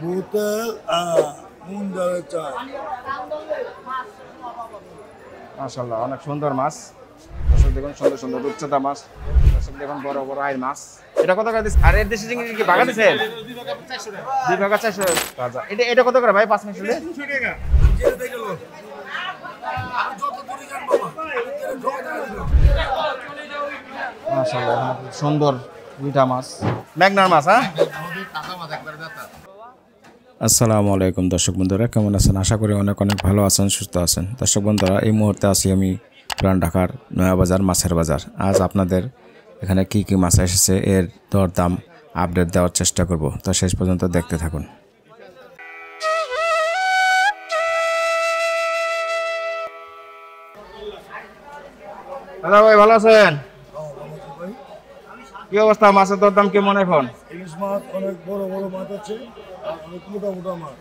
বোতল মুন্ডারের চা। মাশাআল্লাহ অনেক সুন্দর মাছ। দর্শক দেখুন সুন্দর সুন্দর রূপচাঁদা মাছ। দর্শক দেখুন বড় বড় আইর মাছ। এটা কত করে দিচ্ছেন? আর এর দেশি চিংড়ি কি বাগা দিচ্ছেন? 2 ভাগা 400 টাকা। এটা কত করে ভাই 5 মিনিট হলে? 300 টাকা। যেটা দেখে লো। আর যত দূরে যান বাবা। মাশাআল্লাহ সুন্দর মিঠা মাছ, ম্যাগনার মাছ। হ্যাঁ, আসসালামু আলাইকুম দর্শক বন্ধুরা, কেমন আছেন? আশা করি অনেক অনেক ভালো আছেন, সুস্থ আছেন। দর্শক বন্ধুরা, এই মুহূর্তে আছি আমি পুরান ঢাকার নয়াবাজার মাছের বাজার। আজ আপনাদের এখানে কি কি মাছ এসেছে এর দরদাম আপডেট দেওয়ার চেষ্টা করব, তো শেষ পর্যন্ত দেখতে থাকুন। হ্যালো ভাই, ভালো আছেন? কি অবস্থা, মাছের দরদাম কেমন এখন? ইলিশ মাছ অনেক বড় বড় মাছ আছে আর অনেক মোটা মোটা মাছ।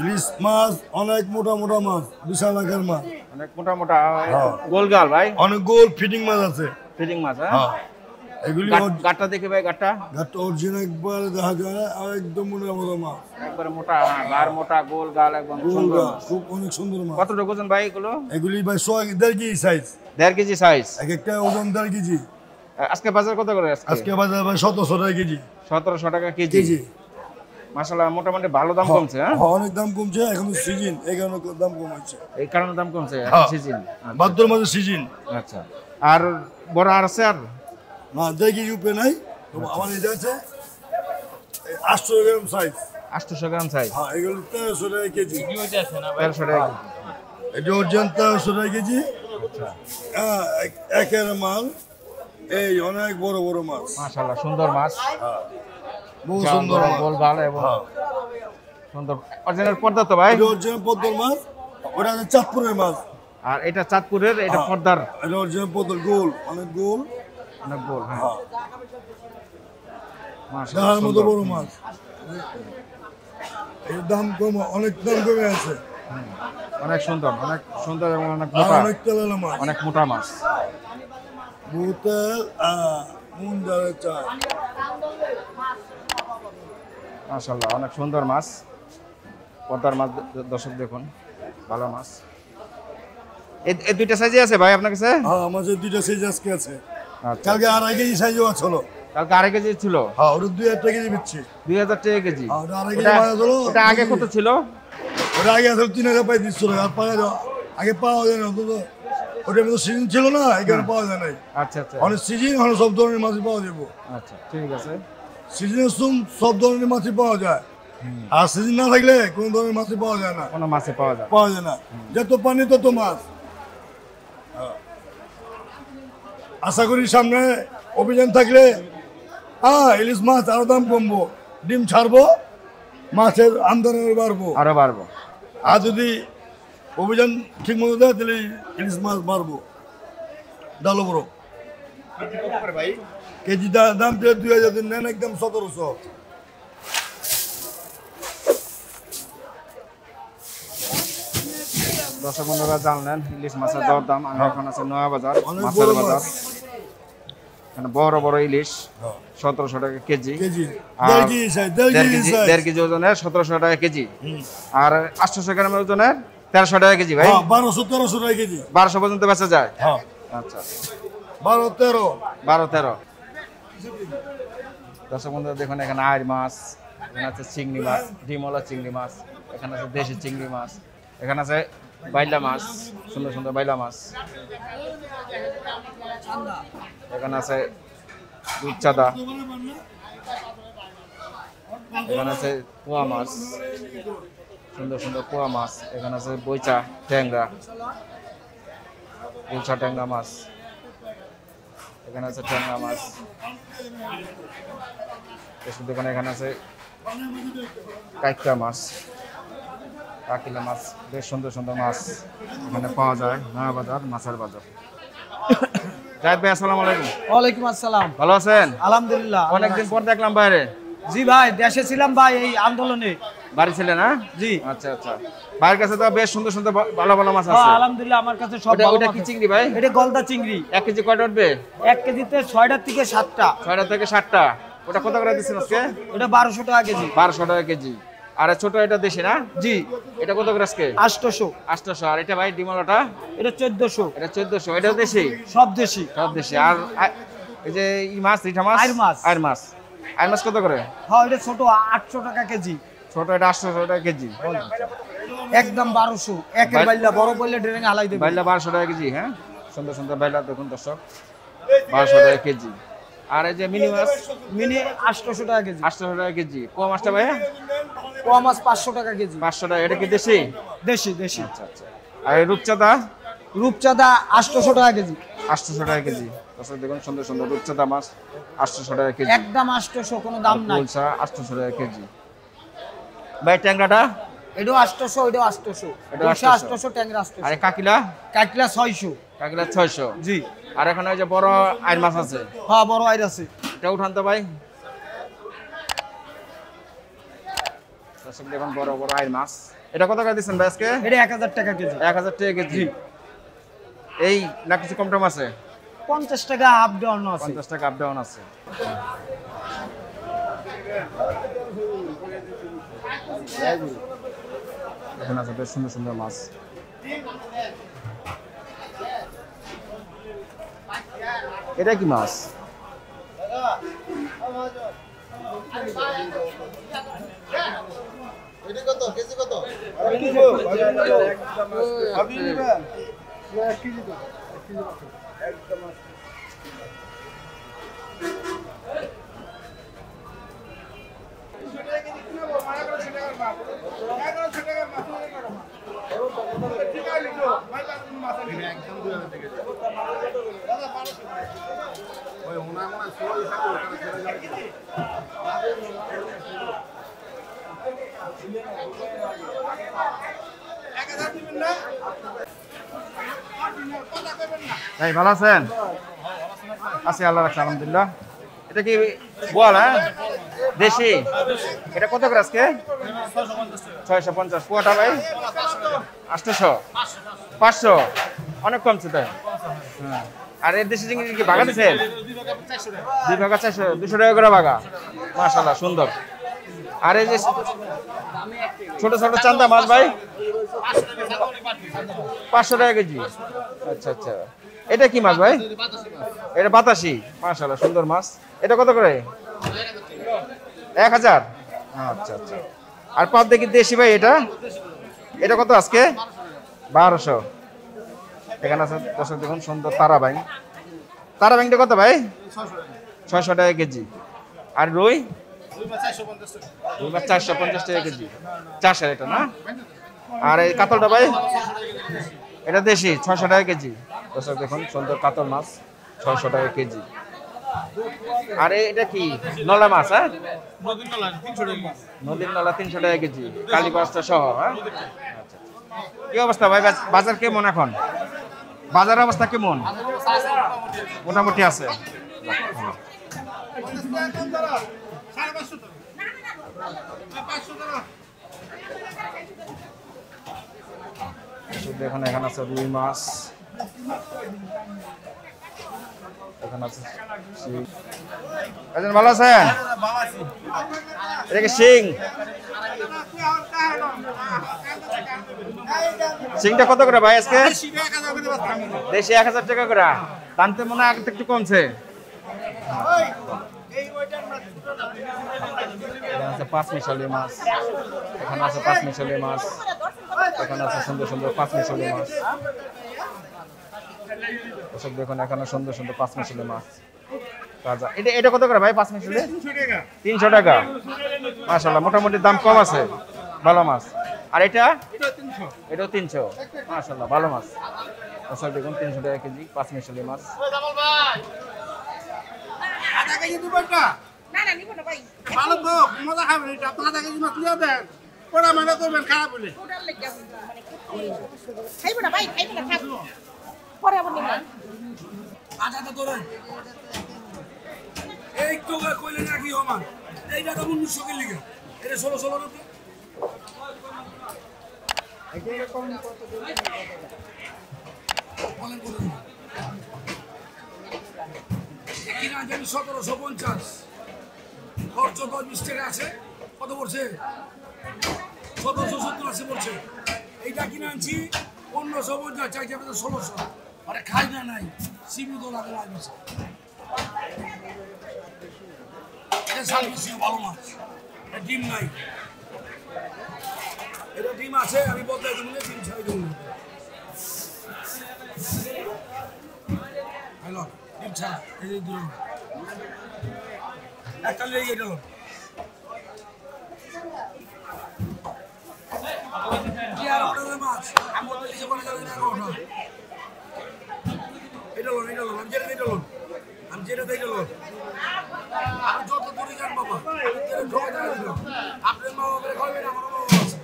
ইলিশ মাছ অনেক মোটা মোটা মাছ, বিশাল আকার মাছ, অনেক মোটা মোটা গোলগাল ভাই, অনেক গোল ফিটিং মাছ আছে। ফিটিং মাছ। হ্যাঁ, এগুলি গাটটা দেখি ভাই, গাটটা অরিজিনাল একবার দেখা যায় আর একদম মোটা মোটা মাছ, একবারে মোটা, গার মোটা, গোল গাল, একদম সুন্দর মাছ, খুব অনেক সুন্দর মাছ। কতটুকু ওজন ভাই এগুলো? এগুলি ভাই 1.5 কেজি সাইজ, 1.5 কেজি সাইজ। এক একটা ওজন 1.5 কেজি। আজকে বাজার কত করে? আজকে বাজার ভাই 1700 টাকা কেজি। 1700 টাকা কেজি। মাশাআল্লাহ, মোটামুটি ভালো দাম কমছে। হ্যাঁ, অনেক দাম কমছে, এখন সিজন, এই কারণে দাম কমছে। এই কারণে দাম কমছে, সিজন ভাদ্র মাসের সিজন। আচ্ছা, আর বড় আর আছে? আর না, 1.5 কেজি উপরে নাই। আমার এটা আছে 800 গ্রাম সাইজ। 800 গ্রাম সাইজ। হ্যাঁ, এগুলো 1300 টাকা কেজি। 1300 টাকা। এটা অরিজিনাল 1300 টাকা কেজি। হ্যাঁ, একের মাল, এই অনেক বড় বড় মাছ। মাশাআল্লাহ, সুন্দর মাছ, বহু সুন্দর গোল গাল এবং সুন্দর অরিজিনাল পর্দা তো ভাই? এটা অরিজিনাল পদ্মার মাছ, ওটা আছে চাঁদপুরের মাছ। আর এটা চাঁদপুরের, এটা পর্দার। এটা অরিজিনাল পদ্মার, গোল, অনেক গোল, অনেক গোল। হ্যাঁ, দেখার মতো বড় মাছ। এর দাম কম, অনেক দাম কমে আছে। অনেক সুন্দর, অনেক সুন্দর এবং অনেক মোটা, অনেক তেলালা মাছ, অনেক মোটা মাছ। বোতল মুন্ডারের চা। মাশাআল্লাহ, অনেক সুন্দর মাছ, পদ্মার মাছ। দর্শক দেখুন, ভালো মাছ। এই দুইটা সাইজে আছে ভাই আপনার কাছে? হ্যাঁ, আমাদের দুইটা সাইজ আজকে আছে। আচ্ছা, কালকে 2.5 কেজি সাইজও ছিল। কালকে 2.5 কেজি ছিল। হ্যাঁ, ওটা 2000 কেজি বিচ্ছি। 2000 টাকা কেজি। হ্যাঁ, ওটা 2.5 কেজি মাছ হলো। ওটা আগে কত ছিল? ওটা আগে আসলে 3500 টাকা। আর পাওয়া যায়, আগে পাওয়া যায় না। ওটার মধ্যে সিজন ছিল না, এখানে পাওয়া যায় নাই। আচ্ছা আচ্ছা, অনেক সিজন, অনেক সব ধরনের মাছই পাওয়া যাবো। আচ্ছা ঠিক আছে। সিজনের সব ধরনের মাছই পাওয়া যায়, আর সিজন না থাকলে কোনো ধরনের মাছই পাওয়া যায় না। কোনো মাছে পাওয়া যায়? পাওয়া যায় না, যত পানি তত মাছ। আশা করি সামনে অভিযান থাকলে ইলিশ মাছ আরো দাম কমবো, ডিম ছাড়বো, মাছের আমদানি আরো বাড়বো। আর যদি অভিযান ঠিক মতো দেয় তাহলে ইলিশ মাছ বাড়বো, ডালো বড়। কেজি দাম 2000 নেন, একদম 1700। দর্শক বন্ধুরা জানলেন ইলিশ মাছের দরদাম। আমি এখন আছে নয়াবাজার মাছের বড় বাজার। মাছ। এখানে বড় বড় ইলিশ 1700 টাকা কেজি। আর 1.5 কেজি সাইজ, 1.5 কেজি ওজনের 1700 টাকা কেজি। আর 800 গ্রামের ওজনের 1300 টাকা কেজি ভাই। 1200-1300 টাকা কেজি। 1200 পর্যন্ত বেচা যায়? হ্যাঁ, আচ্ছা, 12-13। দর্শক বন্ধুরা দেখুন, এখানে আইর মাছ, এখানে আছে চিংড়ি মাছ, ডিমলা চিংড়ি মাছ, এখানে আছে দেশি চিংড়ি মাছ, এখানে আছে বাইলা মাছ, সুন্দর সুন্দর বাইলা মাছ, এখানে আছে রূপচাঁদা, এখানে আছে পোয়া মাছ, সুন্দর সুন্দর পোয়া মাছ, এখানে আছে বইচা ট্যাংরা, গুলশা ট্যাংরা মাছ, এখানে আছে ট্যাংরা মাছ। দোকানে এখানে আছে কাইকা মাছ, কাকিলা মাছ, বেশ সুন্দর সুন্দর মাছ এখানে পাওয়া যায় নয়াবাজার মাছের বাজার। জাহিদ ভাই, আসসালামু আলাইকুম। ওয়ালাইকুম আসসালাম। ভালো আছেন? আলহামদুলিল্লাহ। অনেকদিন পর দেখলাম বাইরে। জি ভাই, দেশে ছিলাম ভাই, এই আন্দোলনে। বাড়ি ছিলেন? না জি। আচ্ছা আচ্ছা, ভাইয়ের কাছে তো বেশ সুন্দর সুন্দর ভালো ভালো মাছ আছে। আলহামদুলিল্লাহ, আমার কাছে সব ভালো। ওটা কি চিংড়ি ভাই? এটা গলদা চিংড়ি। 1 কেজি কয়টা উঠবে? 1 কেজিতে 6টা থেকে 7টা। 6টা থেকে 7টা। ওটা কত করে দিচ্ছেন আজকে? ওটা 1200 টাকা কেজি। 1200 টাকা কেজি। আর ছোট এটা দেশি না? জি। এটা কত করে আজকে? 800। 800। আর এটা ভাই ডিমলাটা? এটা 1400। এটা 1400। এটা দেশি? সব দেশি। সব দেশি। আর এই যে এই মাছ, রিঠা মাছ? আইর মাছ। আইর মাছ। আইর মাছ কত করে? হ্যাঁ, এটা ছোট 800 টাকা কেজি। ছোট এটা 800 টাকা কেজি। একদম 1200। একের বাইলা, বড় বাইলা ড্রেনে হালাই দেবে। বাইলা 1200 টাকা কেজি। হ্যাঁ, সুন্দর সুন্দর বাইলা দেখুন দর্শক, 1200 টাকা কেজি। আর এই যে মিনি মাছ? মিনি 800 টাকা কেজি। 800 টাকা কেজি। পোয়া মাছটা ভাই? পোয়া মাছ 500 টাকা কেজি। 500 টাকা। এটা কি দেশি? দেশি দেশি। আচ্ছা আচ্ছা। আর এই রূপচাঁদা? রূপচাঁদা 800 টাকা কেজি। 800 টাকা কেজি। দর্শক দেখুন সুন্দর সুন্দর রূপচাঁদা মাছ 800 টাকা কেজি। একদম 800, কোনো দাম নাই। বলছা 800 টাকা কেজি। ভাই ট্যাংরাটা? এটাও 800, এটাও 800। এটা 800, ট্যাংরা 800। আর কাকিলা? কাটলা 600। কাকিলা 600। জি। আর এখানে ওই যে বড় আইর মাছ আছে? হ্যাঁ, বড় আইর আছে। এটা উঠান তো ভাই। দর্শক দেখুন বড় বড় আইর মাছ। এটা কত করে দিচ্ছেন ভাই আজকে? এটা 1000 টাকা কেজি। 1000 টাকা কেজি। এই না কিছু কম টম আছে? 50 টাকা আপ ডাউন আছে। 50 টাকা আপ ডাউন আছে। এখানে আছে বেশ সুন্দর সুন্দর মাছ। এটা কি মাছ? ভাই ভালো আছেন? আছি, আল্লাহ রাখছে, আলহামদুলিল্লাহ। এটা কি বোয়াল? হ্যাঁ, দেশি। এটা কত করে আজকে? 650। পোয়াটা ভাই? 800। 500। অনেক কমছে তাই। হ্যাঁ। আর এর দেশি চিংড়ি কি বাগা দিচ্ছেন? 2 ভাগা 400। 200 টাকা করে বাগা। মাশাআল্লাহ, সুন্দর। আর এই যে ছোট ছোট চান্দা মাছ ভাই? 500 টাকা কেজি। আচ্ছা আচ্ছা। এটা কি মাছ ভাই? এটা বাতাসি। মাশাআল্লাহ, সুন্দর মাছ। এটা কত করে? 1000। আচ্ছা আচ্ছা। আর পাব দেখি দেশি ভাই, এটা এটা কত আজকে? 1200। এখানে আছে দর্শক দেখুন সুন্দর তারা ব্যাং। তারা ব্যাংটা কত ভাই? 600 টাকা কেজি। আর রুই? রুই মাছ 450 টাকা কেজি। 400 এটা না? আর এই কাতলটা ভাই? এটা দেশি, 600 টাকা কেজি। দর্শক দেখুন সুন্দর কাতল মাছ 600 টাকা কেজি। আর এটা কি নলা মাছ? হ্যাঁ, নদীর নলা 300 টাকা কেজি, কালীবাসটা সহ। হ্যাঁ, কি অবস্থা ভাই, বাজার কেমন এখন? বাজার অবস্থা কেমন? মোটামুটি আছে। দেখুন এখানে আছে রুই মাছ, এখানে আছে শিং। ভালো আছেন? এটা কি শিং? শিংটা কত করে ভাই আজকে? দেশি 1000 টাকা করে। দাম তো মনে হয় আগে একটু কমছে। এখানে আছে 5 মিশালি মাছ, এখানে আছে 5 মিশালি মাছ, এখানে আছে সুন্দর সুন্দর 5 মিশালি মাছ। এসব দেখুন এখানে সুন্দর সুন্দর 5 মিশালি মাছ তাজা। এটা কত করে ভাই 5 মিশালি? 300 টাকা। মাশাআল্লাহ, মোটামুটি দাম কম আছে, ভালো মাছ। আর এটাও 300। মাশাআল্লাহ, ভালো মাছ। এসব দেখুন 300 টাকা কেজি 5 মিশালি মাছ। ভালো তো মজা খাবেন, এটা আপনার কাছে মাছ নিয়ে দেন, পড়া মানে করবেন খারাপ হলে। খাইব না ভাই, খাইব না, খাবো পরে আবার নিবেন। আটাটা ধরেন এই তো কইলে নাকি ওমান এইটা তো 1900 কে লিখে এটা 16 না তো এরকম কত বলেন কত কিনা জানি 1750 খরচ 10-20 টাকা আছে। কত পড়ছে? 1470 আছে পড়ছে। এইটা কিনে আনছি 1550, চাইছে 1600। আরে খাই না নাই সীমিত লাগে লাগছে। এটা সার্ভিস ভালো মাছ। ডিম নাই, এটা ডিম আছে, আমি বলতে ডিম ছাড়ি দেবো। হ্যালো, ডিম ছাড়া এই যে দিল একটা লেগে গেল। কি আর ওটা মাছ আমি বলতে লিখে বলে যাবে না ওটা। এটা লোন আমি যেটা দিই লোন, আমি যেটা দিই লোন, আমি যত দূরে যান বাবা ঢোকে দেখা দিল। আপনার মা বাবা খাবেন, আমার মা বাবা আছে।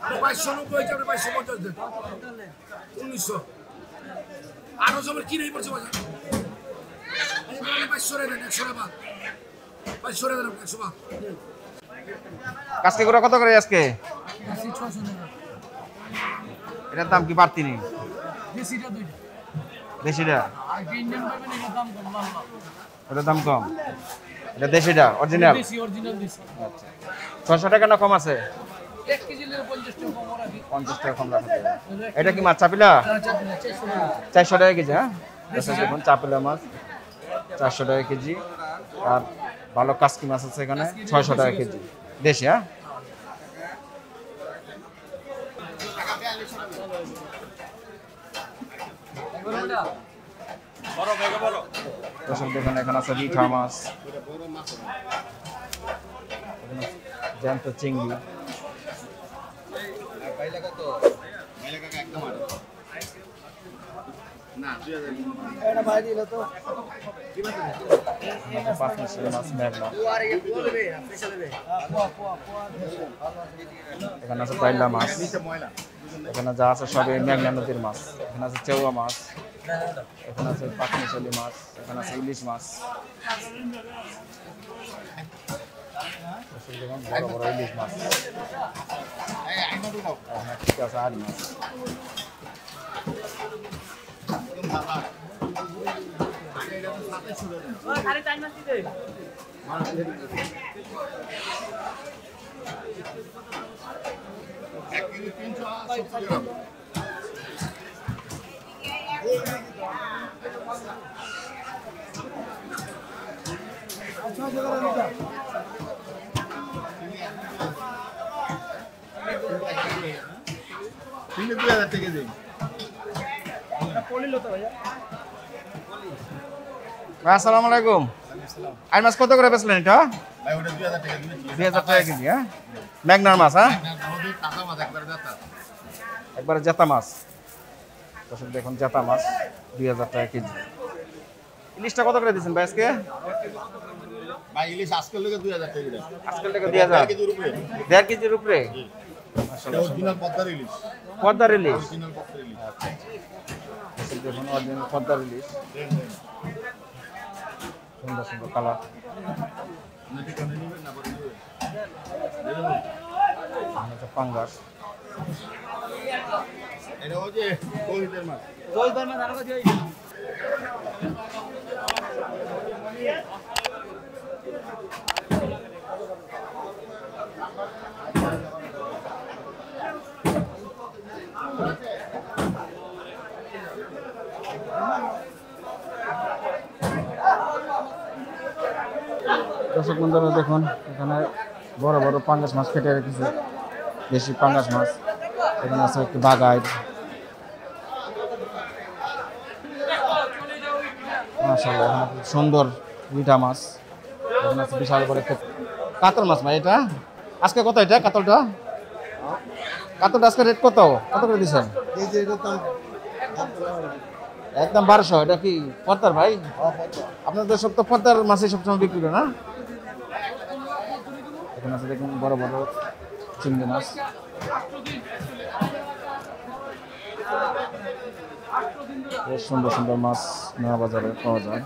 আপনি 590 আপনি 550 দেন, 1900 আরো জমের কি নেই পড়ছে বাজার। 500 দেন, 100 টাকা 500 দেন, 100 টাকা। কাজকে কত করে আজকে? এটার দাম কি বাড়তি নেই? দেশিটা ওটার দাম কম, এটা দেশিটা অরিজিনাল। আচ্ছা 600 টাকা না কম আছে? 50 টাকা কম রাখা যাবে। এটা কি মাছ চাপিলা? 400 টাকা কেজি। হ্যাঁ দেখুন চাপিলা মাছ 400 টাকা কেজি। আর ভালো কাসকি মাছ আছে এখানে 600 টাকা কেজি দেশি। হ্যাঁ দর্শক দেখুন এখানে আছে রিঠা মাছ, জ্যান্ত চিংড়ি। এখানে আছে বাইলা মাছ, এখানে যা আছে সবই মেঘনা নদীর মাছ। এখানে আছে চেউয়া মাছ, এখানে আছে পাখমিশালি মাছ, এখানে আছে ইলিশ মাছ। বড় বড় ইলিশ মাছ, ঠিক আছে আড়ি মাছ। আসসালামু আলাইকুম। আই মাছ কত করে বেচলেন এটা? 2000 টাকা কেজি। হ্যাঁ মেঘনার মাছ। হ্যাঁ একবারে জেতা মাছ। দর্শক দেখুন জেতা মাছ 2000 টাকা কেজি। ইলিশটা কত করে দিচ্ছেন ভাই আজকে? ভাই ইলিশ আজকের লেগে 2000 টাকা। আজকের লেগে 2000, 1.5 কেজির উপরে। মাশাআল্লাহ অরিজিনাল পদ্মার ইলিশ। পদ্মার ইলিশ। অরিজিনাল পদ্মার ইলিশ। আচ্ছা দেখুন অরিজিনাল পদ্মার ইলিশ। সুন্দর সুন্দর কালার। পাঙ্গাস। এটা হচ্ছে কোহিদের মাছ। দর্শক বন্ধুরা দেখুন এখানে বড় বড় পাঙ্গাস মাছ কেটে রেখেছে, দেশি পাঙ্গাস মাছ। এখানে আছে একটু বাগাই, মাশাআল্লাহ। এখানে খুব সুন্দর রিঠা মাছ। এখানে আছে বিশাল বড় কাতল মাছ। ভাই এটা আজকে কত? এটা কাতলটা আজকে রেট কত করে দিচ্ছেন? একদম 1200। এটা কি পদ্মার ভাই? আপনাদের সব তো পদ্মার মাছই সবসময় বিক্রি করে না? এখানে আছে দেখুন বড় বড় চিংড়ি মাছ। বেশ সুন্দর সুন্দর মাছ নয়া বাজারে পাওয়া যায়।